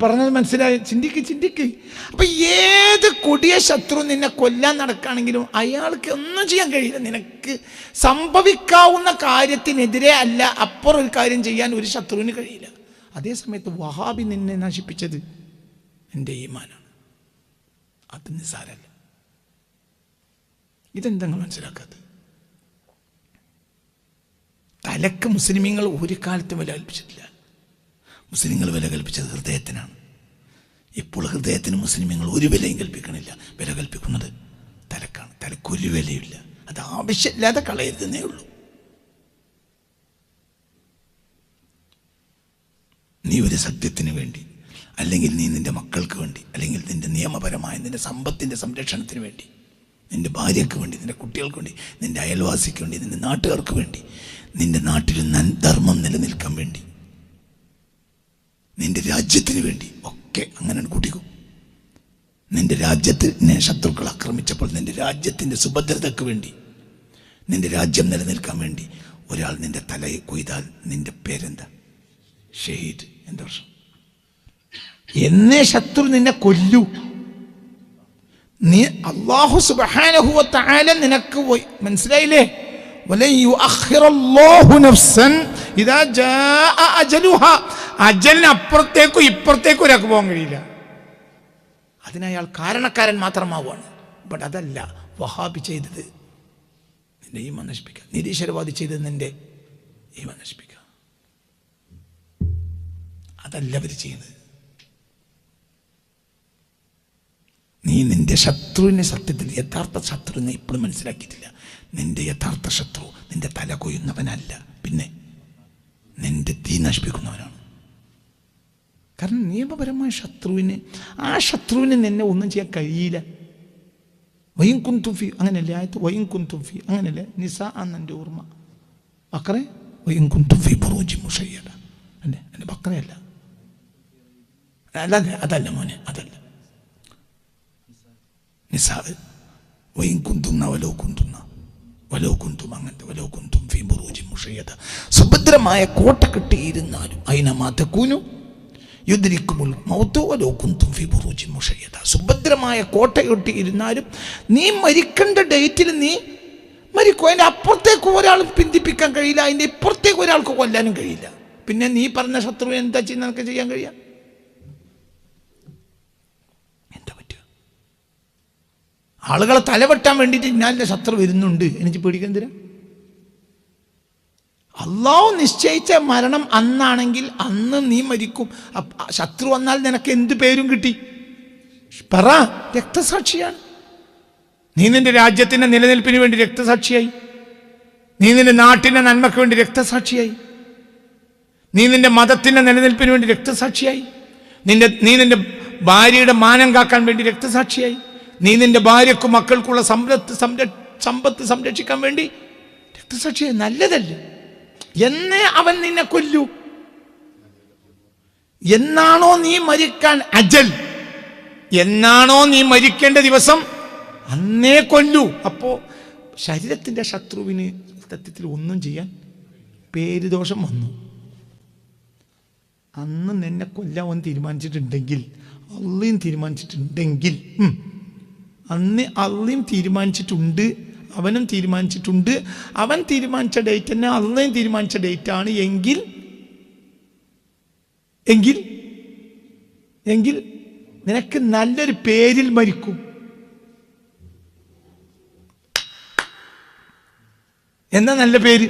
പറഞ്ഞത് മനസ്സിലായി? ചിന്തിക്ക്. അപ്പൊ ഏത് കൊടിയ ശത്രു നിന്നെ കൊല്ലാൻ നടക്കുകയാണെങ്കിലും അയാൾക്ക് ഒന്നും ചെയ്യാൻ കഴിയില്ല. നിനക്ക് സംഭവിക്കാവുന്ന കാര്യത്തിനെതിരെ അല്ല അപ്പുറം ഒരു കാര്യം ചെയ്യാൻ ഒരു ശത്രുവിന് കഴിയില്ല. അതേ സമയത്ത് വഹാബി നിന്നെ നശിപ്പിച്ചത് എൻ്റെ ഈമാനാണ്. അത് നിസ്സാരല്ല. ഇതെന്താ മനസ്സിലാക്കാത്തത്? തലക്ക് മുസ്ലിമീങ്ങൾ ഒരു കാലത്തും വില കൽപ്പിച്ചിട്ടില്ല. മുസ്ലിങ്ങൾ വില കൽപ്പിച്ചത് ഹൃദയത്തിനാണ്. ഇപ്പോൾ ഹൃദയത്തിന് മുസ്ലിമീങ്ങൾ ഒരു വിലയും കൽപ്പിക്കണില്ല. വില കൽപ്പിക്കുന്നത് തലക്കാണ്. തലക്കൊരു വിലയില്ല. അത് ആവശ്യമില്ലാതെ കളയരുതെന്നേ ഉള്ളൂ. നീ ഒരു സത്യത്തിന് വേണ്ടി, അല്ലെങ്കിൽ നീ നിന്റെ മക്കൾക്ക് വേണ്ടി, അല്ലെങ്കിൽ നിന്റെ നിയമപരമായ നിന്റെ സമ്പത്തിൻ്റെ സംരക്ഷണത്തിന് വേണ്ടി, നിന്റെ ഭാര്യയ്ക്ക് വേണ്ടി, നിന്റെ കുട്ടികൾക്ക് വേണ്ടി, നിന്റെ അയൽവാസിക്ക് വേണ്ടി, നിന്റെ നാട്ടുകാർക്ക് വേണ്ടി, നിന്റെ നാട്ടിൽ ധർമ്മം നിലനിൽക്കാൻ വേണ്ടി, നിന്റെ രാജ്യത്തിന് വേണ്ടി ഒക്കെ അങ്ങനെ കൂട്ടിക്കും. നിന്റെ രാജ്യത്തിനെ ശത്രുക്കൾ ആക്രമിച്ചപ്പോൾ നിന്റെ രാജ്യത്തിൻ്റെ സുഭദ്രതയ്ക്ക് വേണ്ടി, നിന്റെ രാജ്യം നിലനിൽക്കാൻ വേണ്ടി ഒരാൾ നിന്റെ തലയെ കൊയ്താൽ നിന്റെ പേരെന്താ? ഷഹീദ്. എന്താ വർഷം? എന്നേ ശത്രു നിന്നെ കൊല്ലൂ. നീ അല്ലാഹു സുബ്ഹാനഹു വ തആല നിനക്ക് മനസ്സിലായില്ലേ? വലൻ യുഅഖിറല്ലാഹു നഫ്സൻ ഇദാ ജാഅ അജലുഹാ. അജലിന് അപ്പുറത്തേക്കും ഇപ്പുറത്തേക്കും ഒരാൾക്ക് പോകാൻ കഴിയില്ല. അതിനയാൾ കാരണക്കാരൻ മാത്രമാവുകയാണ്. ബട്ട് അതല്ല വഹാബി ചെയ്തത്. നിന്റെ ഈമാൻ നശിപ്പിക്കുക. നിരീശ്വരവാദി ചെയ്തത് നിന്റെ ഈമാൻ നശിപ്പിക്കുക. അതല്ല അവർ ചെയ്യുന്നത്. നീ നിന്റെ ശത്രുവിനെ സത്യത്തിൽ യഥാർത്ഥ ശത്രുവിനെ ഇപ്പോഴും മനസ്സിലാക്കിയിട്ടില്ല. നിന്റെ യഥാർത്ഥ ശത്രു നിന്റെ തല കൊയ്യുന്നവനല്ല, പിന്നെ നിന്റെ തീ നശിപ്പിക്കുന്നവനാണ്. കാരണം നിയമപരമായ ആ ശത്രുവിന് നിന്നെ ഒന്നും ചെയ്യാൻ കഴിയില്ല. വയും കുന്തുഫി അങ്ങനെയല്ലേ ആയത്ത്? വയും കുന്തുഫി അങ്ങനെയല്ലേ? നിസ എന്നെ ഓർമ്മ. ബക്കറെ വയും കുന്തുഫി ബുറൂജി മുഷയ്യദ അല്ലേ? എൻ്റെ ബക്കറയല്ല, അതല്ല മോനെ, അതല്ല. നിസാ വയും കുന്തുന്ന വലോ കുന്തുന്ന വലോ കുന്തും അങ്ങനത്തെ വലോ കുന്തും ഫി ബുറൂജി മുഷയ്യദ. സുഭദ്രമായ കോട്ട കെട്ടിയിരുന്നാലും അയിനമാ തകൂനു യുദ്രിക്കുമുൽ മൗതു വലൗ കുന്തും ഫീ ബുറൂജിൻ മുശയ്യദ. സുഭദ്രമായ കോട്ടയൊട്ടി ഇരുന്നാലും നീ മരിക്കേണ്ട ഡേറ്റിൽ നീ മരിക്കും. അതിൻ്റെ അപ്പുറത്തേക്ക് ഒരാൾ പിന്തിപ്പിക്കാൻ കഴിയില്ല, അതിൻ്റെ ഇപ്പുറത്തേക്ക് ഒരാൾക്ക് കൊല്ലാനും കഴിയില്ല. പിന്നെ നീ പറഞ്ഞ ശത്രു എന്താ ചെയ്യുന്ന നിനക്ക് ചെയ്യാൻ കഴിയാം? എന്താ പറ്റുക? ആളുകളെ തലവെട്ടാൻ വേണ്ടിയിട്ട് ഇന്നാലിൻ്റെ ശത്രു വരുന്നുണ്ട്, എനിക്ക് പേടിക്കാൻ തരാം. അള്ളാഹു നിശ്ചയിച്ച മരണം അന്നാണെങ്കിൽ അന്ന് നീ മരിക്കും. ശത്രു വന്നാൽ നിനക്ക് എന്ത് പേരും കിട്ടി? പറ, രക്തസാക്ഷിയാണ്. നീ നിന്റെ രാജ്യത്തിൻ്റെ നിലനിൽപ്പിന് വേണ്ടി രക്തസാക്ഷിയായി, നീ നിന്റെ നാട്ടിൻ്റെ നന്മയ്ക്ക് വേണ്ടി രക്തസാക്ഷിയായി, നീ നിന്റെ മതത്തിൻ്റെ നിലനിൽപ്പിന് വേണ്ടി രക്തസാക്ഷിയായി, നീ നിന്റെ ഭാര്യയുടെ മാനം കാക്കാൻ വേണ്ടി രക്തസാക്ഷിയായി, നീ നിന്റെ ഭാര്യക്കും മക്കൾക്കുള്ള സമ്പത്ത് സംരക്ഷിക്കാൻ വേണ്ടി രക്തസാക്ഷിയായി. നല്ലതല്ലേ? എന്നേ അവൻ നിന്നെ കൊല്ലൂ. എന്നാണോ നീ മരിക്കാൻ അജൽ, എന്നാണോ നീ മരിക്കേണ്ട ദിവസം അന്നേ കൊല്ലൂ. അപ്പോ ശരീരത്തിന്റെ ശത്രുവിന് സത്യത്തിൽ ഒന്നും ചെയ്യാൻ പേരുദോഷം വന്നു. അന്ന് നിന്നെ കൊല്ലാൻ അവൻ തീരുമാനിച്ചിട്ടുണ്ടെങ്കിൽ, അള്ളയും തീരുമാനിച്ചിട്ടുണ്ടെങ്കിൽ, അന്ന് അള്ളയും തീരുമാനിച്ചിട്ടുണ്ട്, അവനും തീരുമാനിച്ചിട്ടുണ്ട്, അവൻ തീരുമാനിച്ച ഡേറ്റ് തന്നെ അള്ളയും തീരുമാനിച്ച ഡേറ്റ് ആണ് എങ്കിൽ എങ്കിൽ എങ്കിൽ നിനക്ക് നല്ലൊരു പേരിൽ മരിക്കും. എന്താ നല്ല പേര്?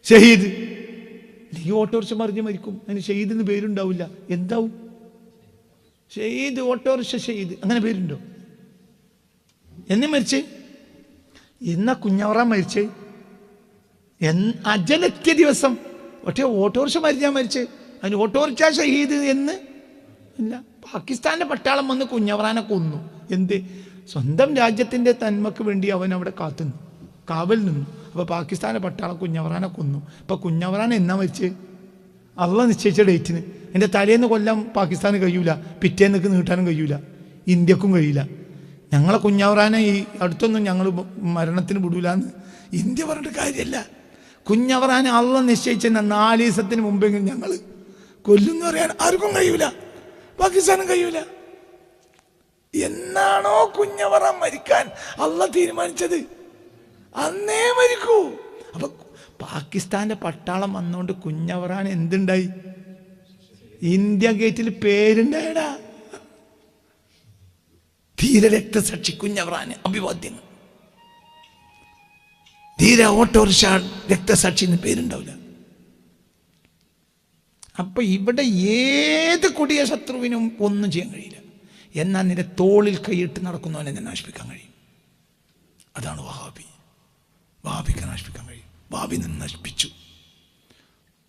ഷഹീദ്. ഈ ഓട്ടോറിക്ഷ മറിഞ്ഞ് മരിക്കും, അതിന് ഷഹീദ് എന്ന് പേരുണ്ടാവില്ല. എന്താവും? ഷഹീദ്, ഓട്ടോറിക്ഷ ഷഹീദ്, അങ്ങനെ പേരുണ്ടോ? എന്നെ മരിച്ചേ? എന്നാ കുഞ്ഞവറാൻ മരിച്ചേ? അജലെത്തിയ ദിവസം. പക്ഷേ ഓട്ടോറിക്ഷ മരിച്ചാൽ മരിച്ചേ, അതിന് ഓട്ടോറിക്ഷ ഷഹീദ് എന്ന് ഇല്ല. പാകിസ്ഥാന്റെ പട്ടാളം വന്ന് കുഞ്ഞവറാനെ കൊന്നു. എന്ത്? സ്വന്തം രാജ്യത്തിന്റെ തന്മക്ക് വേണ്ടി അവൻ അവിടെ കാത്തുന്നു, കാവൽ നിന്നു. അപ്പൊ പാകിസ്ഥാന്റെ പട്ടാളം കുഞ്ഞവറാനെ കൊന്നു. അപ്പൊ കുഞ്ഞവറാൻ എന്നാ മരിച്ചേ? അള്ളാഹ് നിശ്ചയിച്ച ഡേറ്റിന്. എൻ്റെ തലേന്ന് കൊല്ലാൻ പാകിസ്ഥാന് കഴിയൂല, പിറ്റേന്നൊക്കെ നീട്ടാനും കഴിയൂല, ഇന്ത്യക്കും കഴിയില്ല. ഞങ്ങളെ കുഞ്ഞവറാനെ ഈ അടുത്തൊന്നും ഞങ്ങൾ മരണത്തിന് വിടൂലെന്ന് ഇന്ത്യ പറഞ്ഞിട്ട് കാര്യമല്ല. കുഞ്ഞവറാനെ അള്ളാഹ് നിശ്ചയിച്ചെന്ന 4 ദിവസത്തിന് മുമ്പെങ്കിലും ഞങ്ങൾ കൊല്ലുമെന്ന് പറയാൻ ആർക്കും കഴിയൂല, പാകിസ്ഥാനും കഴിയൂല. എന്നാണോ കുഞ്ഞവറാൻ മരിക്കാൻ അള്ളാഹ് തീരുമാനിച്ചത് അന്നേ മരിക്കൂ. അപ്പൊ പാകിസ്ഥാന്റെ പട്ടാളം വന്നുകൊണ്ട് കുഞ്ഞവറാൻ എന്തുണ്ടായി? ഇന്ത്യ ഗേറ്റിൽ പേരുണ്ടായടാ. ധീര രക്തസാക്ഷി കുഞ്ഞവറാന് അഭിവാദ്യങ്ങൾ. ധീര ഓട്ടോറിക്ഷ രക്തസാക്ഷി എന്ന് പേരുണ്ടാവില്ല. അപ്പൊ ഇവിടെ ഏത് കൊടിയ ശത്രുവിനും ഒന്നും ചെയ്യാൻ കഴിയില്ല. എന്നാൽ നിന്റെ തോളിൽ കൈയിട്ട് നടക്കുന്നവനെ നിന്നെ നശിപ്പിക്കാൻ കഴിയും. അതാണ് വഹാബി. വഹാബിക്ക് നശിപ്പിക്കാൻ കഴിയും. വഹാബി നിന്നെ നശിപ്പിച്ചു.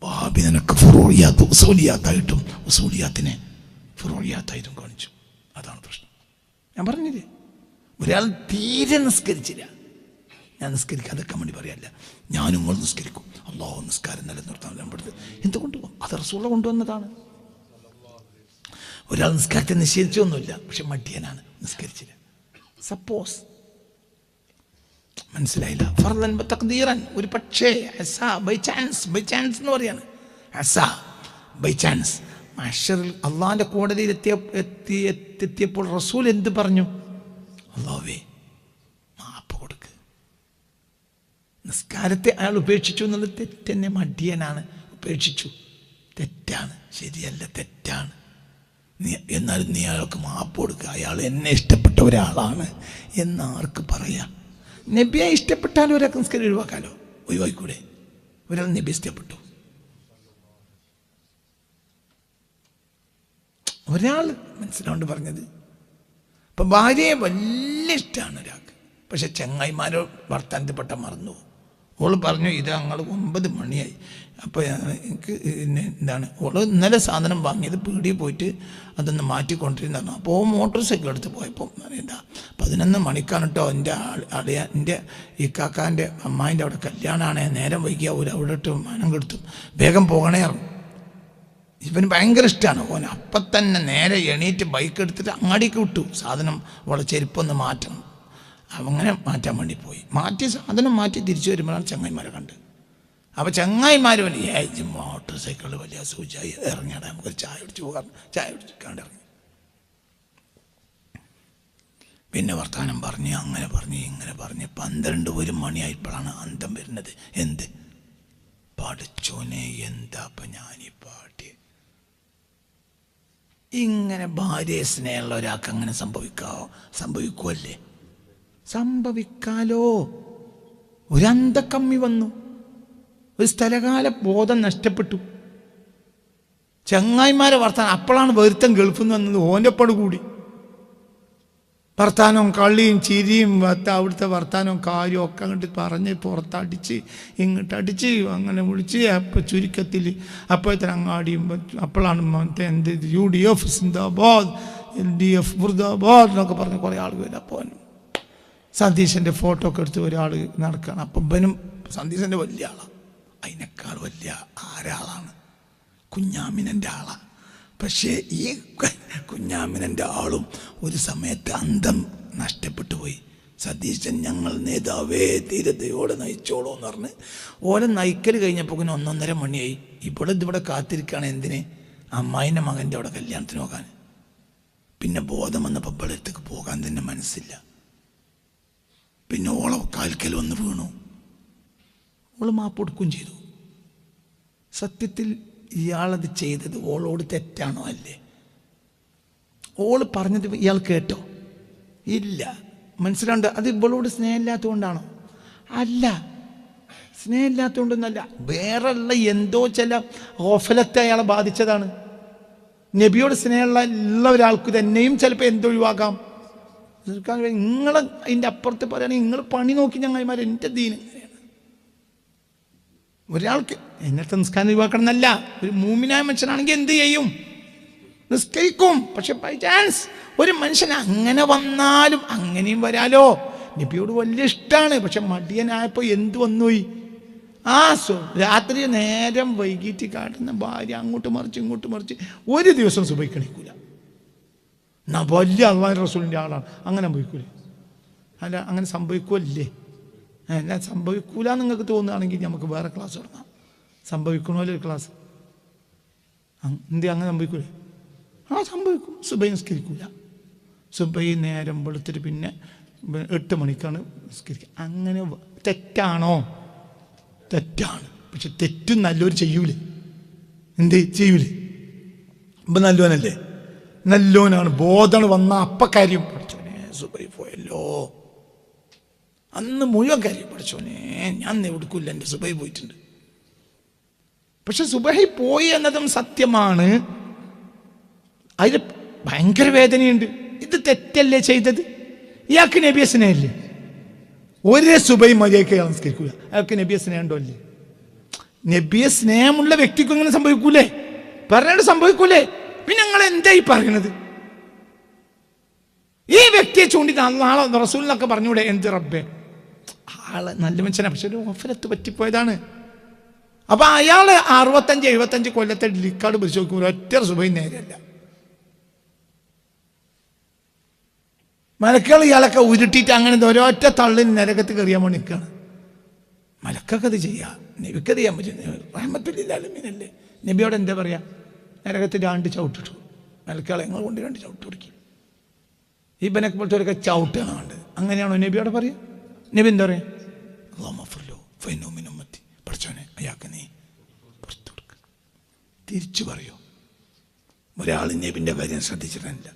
വഹാബി നിനക്ക് ഫുറൂഇയാത്ത് ഉസൂലിയാത്തായിട്ടും ഉസൂലിയാത്തിനെ ഫുറൂഇയാത്തായിട്ടും കാണിച്ചു. അതാണ് പ്രശ്നം. ഞാൻ പറഞ്ഞില്ലേ, ഒരാൾ തീരെ നിസ്കരിച്ചില്ല. ഞാൻ നിസ്കരിക്കാതൊക്കെ വേണ്ടി പറയല്ല, ഞാനും നിങ്ങൾ നിസ്കരിക്കും. അല്ലാഹു നിസ്കാരം നിലനിർത്താൻ നമ്പടുത്ത് എന്തുകൊണ്ട്? അത് റസൂല കൊണ്ടുവന്നതാണ്. ഒരാൾ നിസ്കാരത്തെ നിഷേധിച്ചൊന്നുമില്ല, പക്ഷെ മടിയനാണ്, നിസ്കരിച്ചില്ല. സപ്പോസ് മനസ്സിലായില്ല, ഫർളൻ തഖ്ദീറൻ, ഒരു പക്ഷേ, ബൈ ചാൻസ് എന്ന് പറയാണ്. ബൈ ചാൻസ് മഹ്ശറിൽ അള്ളാഹിന്റെ കോടതിയിൽ എത്തിയപ്പോൾ റസൂൽ എന്ത് പറഞ്ഞു? അല്ലാഹുവേ മാപ്പ് കൊടുക്ക്. നിസ്കാരത്തെ അയാൾ ഉപേക്ഷിച്ചു എന്നുള്ളത് തെറ്റെന്നെ, മടിയനാണ്, ഉപേക്ഷിച്ചു, തെറ്റാണ്, ശരിയല്ല, തെറ്റാണ്. എന്നാലും നീ അയാൾക്ക് മാപ്പ് കൊടുക്കുക. അയാൾ എന്നെ ഇഷ്ടപ്പെട്ട ഒരാളാണ് എന്നാർക്ക് പറയാം? നബിയെ ഇഷ്ടപ്പെട്ടാലും ഒരാൾക്ക് നിസ്കാരം ഒഴിവാക്കാലോ, ഒഴിവാക്കിക്കൂടെ? ഒരാൾ നബി ഇഷ്ടപ്പെട്ടു, ഒരാൾ മനസ്സിലാണ്ട് പറഞ്ഞത്. ഇപ്പം ഭാര്യയെ വലിയ ഇഷ്ടമാണ് ഒരാൾക്ക്, പക്ഷെ ചങ്ങായിമാരോ വർത്താനത്തിൽപ്പെട്ട മറന്നു. ഓള് പറഞ്ഞു, ഇത് ഞങ്ങൾ 9 മണിയായി. അപ്പോൾ എനിക്ക് എന്താണ്, ഓള് ഇന്നലെ സാധനം വാങ്ങിയത് പീടിയിൽ പോയിട്ട് അതൊന്ന് മാറ്റിക്കൊണ്ടിരുന്നതാണ്. അപ്പോൾ മോട്ടോർ സൈക്കിൾ എടുത്ത് പോയപ്പോൾ എന്താ 11 മണിക്കാണ് കേട്ടോ എൻ്റെ ഈ കാക്കാൻ്റെ അമ്മായിൻ്റെ അവിടെ കല്യാണമാണ്, നേരം വൈകിയ അവിടെ ഇട്ട് മനം കെടുത്തു, വേഗം പോകണേ ഇറങ്ങും. ഇവന് ഭയങ്കര ഇഷ്ടമാണ്. ഓൻ അപ്പം തന്നെ നേരെ എണീറ്റ് ബൈക്ക് എടുത്തിട്ട് അങ്ങാടിക്ക് വിട്ടു, സാധനം ഓളെ ചെരുപ്പൊന്ന് മാറ്റണം. അങ്ങനെ മാറ്റാൻ വേണ്ടി പോയി. സാധനം മാറ്റി തിരിച്ചു വരുമ്പോഴാണ് ചങ്ങായിമാരെ കണ്ട്. അപ്പോൾ ചങ്ങായിമാർ വലിയ മോട്ടോർ സൈക്കിൾ വലിയ സൂചായി ഇറങ്ങിയാൽ നമുക്കൊരു ചായ കുടിച്ച് പോകാം. ചായ കുടിച്ചിട്ടാണ്ട് ഇറങ്ങി. പിന്നെ വർത്തമാനം പറഞ്ഞ് അങ്ങനെ പറഞ്ഞ് ഇങ്ങനെ പറഞ്ഞ് 12-1 മണിയായപ്പോഴാണ് അന്തം വരുന്നത്. എന്ത് പഠിച്ചോനെ, എന്താ ഇപ്പം ഞാനീ പാട്ടി. ഇങ്ങനെ ഭാര്യയെ സ്നേഹമുള്ള ഒരാൾക്ക് അങ്ങനെ സംഭവിക്കുമല്ലേ? സംഭവിക്കാലോ. ഒരു അന്തക്കമ്മി വന്നു, ഒരു സ്ഥലകാല ബോധം നഷ്ടപ്പെട്ടു. ചങ്ങായിമാരെ വർത്താനം അപ്പോഴാണ് വരുത്തം ഗൾഫിൽ നിന്ന് വന്നത്. ഓൻ്റെപ്പട് കൂടി വർത്താനവും കളിയും ചിരിയും അവിടുത്തെ വർത്താനവും കാര്യവും ഒക്കെ അങ്ങോട്ട് പറഞ്ഞ് പുറത്തടിച്ച് ഇങ്ങോട്ടടിച്ച് അങ്ങനെ വിളിച്ച്. അപ്പം ചുരുക്കത്തിൽ അപ്പോഴത്തെ അങ്ങാടിയും അപ്പോഴാണ് മറ്റേ എന്ത് UDF സിന്ദാബാദ്, LDF മുർദാബാദ് എന്നൊക്കെ പറഞ്ഞ് കുറേ ആൾ വരും. അപ്പോൾ സതീശൻ്റെ ഫോട്ടോ ഒക്കെ എടുത്ത് ഒരാൾ നടക്കുകയാണ്. അപ്പം ഇവനും സതീശൻ്റെ വലിയ ആളാണ്, അതിനേക്കാൾ വലിയ ആരാളാണ്, കുഞ്ഞാമിനൻ്റെ ആളാണ്. പക്ഷേ ഈ കുഞ്ഞാമിനൻ്റെ ആളും ഒരു സമയത്ത് അന്തം നഷ്ടപ്പെട്ടു പോയി. സതീശൻ ഞങ്ങൾ നേതാവേ ധീരതയോടെ നയിച്ചോളൂ എന്ന് പറഞ്ഞ് ഓരോ നയിക്കൽ കഴിഞ്ഞപ്പോൾ 1-1.5 മണിയായി. ഇവിടെ കാത്തിരിക്കുകയാണ്. എന്തിന്? അമ്മായിൻ്റെ മകൻ്റെ അവിടെ കല്യാണത്തിന് പോകാൻ. പിന്നെ ബോധം വന്നപ്പോൾ ഇവിടത്തേക്ക് പോകാൻ തന്നെ മനസ്സില്ല. പിന്നെ ഓളെ കാൽക്കൽ വന്ന് വീണു. ഓള് മാപ്പ് കൊടുക്കുകയും ചെയ്തു. സത്യത്തിൽ ഇയാളത് ചെയ്തത് ഓളോട് തെറ്റാണോ അല്ലേ? ഓള് പറഞ്ഞത് ഇയാൾ കേട്ടോ? ഇല്ല. മനസ്സിലുണ്ട്. അത് ഇവളോട് സ്നേഹമില്ലാത്തതുകൊണ്ടാണോ? അല്ല, സ്നേഹമില്ലാത്തതുകൊണ്ടൊന്നല്ല. വേറെയുള്ള എന്തോ ചില ഓഫലത്തെ അയാളെ ബാധിച്ചതാണ്. നബിയോട് സ്നേഹമുള്ള ഒരാൾക്ക് തന്നെയും ചിലപ്പോൾ എന്തൊഴിവാക്കാം. നിങ്ങൾ അതിൻ്റെ അപ്പുറത്ത് പറയുകയാണെങ്കിൽ നിങ്ങൾ പണി നോക്കി ചങ്ങായിമാർ. എൻ്റെ ദീൻ ഒരാൾക്ക് എന്നത്തെ നിസ്കാരം ഒഴിവാക്കണം എന്നല്ല. ഒരു മൂമിനായ മനുഷ്യനാണെങ്കിൽ എന്ത് ചെയ്യും? നിസ്കരിക്കും. പക്ഷെ ബൈ ചാൻസ് ഒരു മനുഷ്യൻ അങ്ങനെ വന്നാലും അങ്ങനെയും വരാലോ. നബിയോട് വലിയ ഇഷ്ടമാണ്. പക്ഷെ മടിയനായപ്പോൾ എന്ത് വന്നുപോയി? രാത്രി നേരം വൈകിട്ട് കാട്ടുന്ന ഭാര്യ അങ്ങോട്ട് മറിച്ച് ഒരു ദിവസം സുബഹിക്ക് എണീക്കൂല. എന്നാ വലിയ അള്ളാഹു റസൂലിൻ്റെ ആളാണ്, അങ്ങനെ സംഭവിക്കൂലേ? അല്ല, അങ്ങനെ സംഭവിക്കുമല്ലേ? അല്ല, സംഭവിക്കൂല നിങ്ങൾക്ക് തോന്നുകയാണെങ്കിൽ നമുക്ക് വേറെ ക്ലാസ് തുടങ്ങാം. സംഭവിക്കണമല്ലോ ഒരു ക്ലാസ്. എന്ത് അങ്ങനെ സംഭവിക്കൂലേ? സംഭവിക്കും. സുബഹി നിസ്കരിക്കൂല. സുബഹി നേരം വെളുത്തിട്ട് പിന്നെ 8 മണിക്കാണ് നിസ്കരിക്കുക. അങ്ങനെ തെറ്റാണോ? തെറ്റാണ്. പക്ഷെ തെറ്റും നല്ലൊരു ചെയ്യൂലേ? എന്ത് ചെയ്യൂലേ? ഇപ്പം നല്ലോനല്ലേ? നല്ലോനാണ്. ബോധമാണ് വന്ന അപ്പ കാര്യം. പഠിച്ചോനെ സുബഹി പോയല്ലോ, അന്ന് മുഴുവൻ കാര്യം. പഠിച്ചോനെ ഞാൻ എടുക്കില്ല, എൻ്റെ സുബഹി പോയിട്ടുണ്ട്. പക്ഷെ സുബഹി പോയി എന്നതും സത്യമാണ്. അതിൽ ഭയങ്കര വേദനയുണ്ട്. ഇത് തെറ്റല്ലേ ചെയ്തത്? ഇയാൾക്ക് നബിയെ സ്നേഹമില്ലേ? ഒരേ സുബഹി മര്യാദയ്ക്ക് അയാൾ നിസ്കരിക്കൂല. അയാൾക്ക് നബിയെ സ്നേഹം ഉണ്ടോ അല്ലേ? നബിയെ സ്നേഹമുള്ള വ്യക്തിക്കും ഇങ്ങനെ സംഭവിക്കൂലേ? പറഞ്ഞിട്ട് സംഭവിക്കൂലേ? പിന്നെ നിങ്ങൾ എന്തായി പറയണത്? ഈ വ്യക്തിയെ ചൂണ്ടി നാളെ റസൂലിനൊക്കെ പറഞ്ഞൂടെ? എന്ത് റബ്ബേ, ആള് നല്ല മനുഷ്യനാണ്, പക്ഷെ ഒരു ഓഫലത്ത് പറ്റിപ്പോയതാണ്. അപ്പൊ അയാള് 65-75 കൊല്ലത്തെ ലിക്കാർഡ് പരിശോധിക്കുമ്പോൾ ഒറ്റ സുബഹി നേരെയല്ല. മലക്കുകൾ ഇയാളൊക്കെ ഉരുട്ടിയിട്ട് അങ്ങനെ ഒരൊറ്റ തള്ളിൽ നരകത്ത് കയറിയാൻ വേണ്ടി നിൽക്കുകയാണ്. മലക്കൊക്കെ അത് ചെയ്യാം, നബിക്കത് ചെയ്യാൻ പറ്റും. റഹ്മത്തുൽ ആലമീനല്ലേ? നബിയോട് എന്താ പറയാ? നരകത്ത് 2 ചവിട്ടിട്ടു. മലക്കുകളെ ഞങ്ങൾ കൊണ്ട് 2 ചവിട്ട് കൊടുക്കും. ഈ ബനക്ക് പോലത്തെ ചവിട്ടാണ് വേണ്ടത്. അങ്ങനെയാണോ നബിയോട് പറയാ? നബി എന്താ പറയാ? പഠിച്ചോനെ അയാൾക്ക് നീ പുറത്തു കൊടുക്ക. തിരിച്ചു പറയോ? ഒരാൾ നബിൻ്റെ കാര്യം ശ്രദ്ധിച്ചിട്ടില്ല.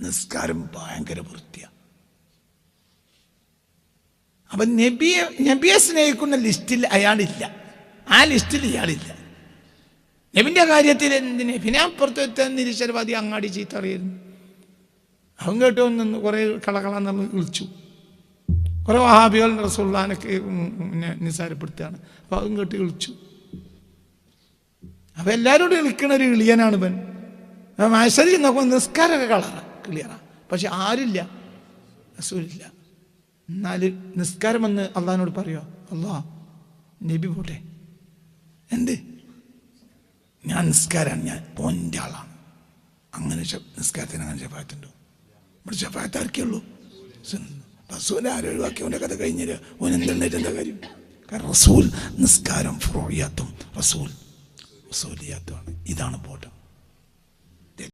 നിസ്കാരം ഭയങ്കര വൃത്തിയാണ്. അപ്പം നബിയെ സ്നേഹിക്കുന്ന ലിസ്റ്റിൽ അയാളില്ല. ആ ലിസ്റ്റിൽ ഇയാളില്ല. നബിൻ്റെ കാര്യത്തിൽ എന്തിന്? പിന്നെ അപ്പുറത്തെ നിരീശ്വരവാദി അങ്ങാടി ചീത്ത അറിയായിരുന്നു. അവൻ കേട്ടോ നിന്ന് കുറേ കളകളെന്ന് വിളിച്ചു. കുറേ വഹാബികൾ റസൂലുള്ളാഹിനെ നിസാരപ്പെടുത്തുകയാണ്. അപ്പോൾ അവൻ കേട്ട് വിളിച്ചു. അപ്പം എല്ലാവരോടും വിളിക്കണ ഒരു ഇളിയനാണ് ഇവൻ. മത്സരി നോക്കുമ്പോൾ നിസ്കാരമൊക്കെ കളറാണ്, ക്ലിയറാണ്. പക്ഷെ ആരില്ല, റസൂലില്ല. എന്നാൽ നിസ്കാരം വന്ന് അള്ളാഹിനോട് പറയുമോ? അല്ലാഹ് നബി പോട്ടെ, എന്ത് ഞാൻ നിസ്കാരമാണ്, ഞാൻ പോൻ്റെ ആളാണ്. അങ്ങനെ നിസ്കാരത്തിന് അങ്ങനെ ശഫാഅത്തുണ്ടോ? ഇവിടെ ശഫാഅത്ത് ആർക്കേ ഉള്ളൂ? റസൂലിനെ ആരൊഴിവാക്കി അവൻ്റെ കഥ കഴിഞ്ഞില്ല. ഓൻ എന്തുണ്ടായിട്ട് എന്താ കാര്യം? കാരണം റസൂൽ നിസ്കാരം ഫുറൂഇയാത്തും റസൂൽ ഉസൂലിയാത്തുമാണ്. ഇതാണ് ബോധം.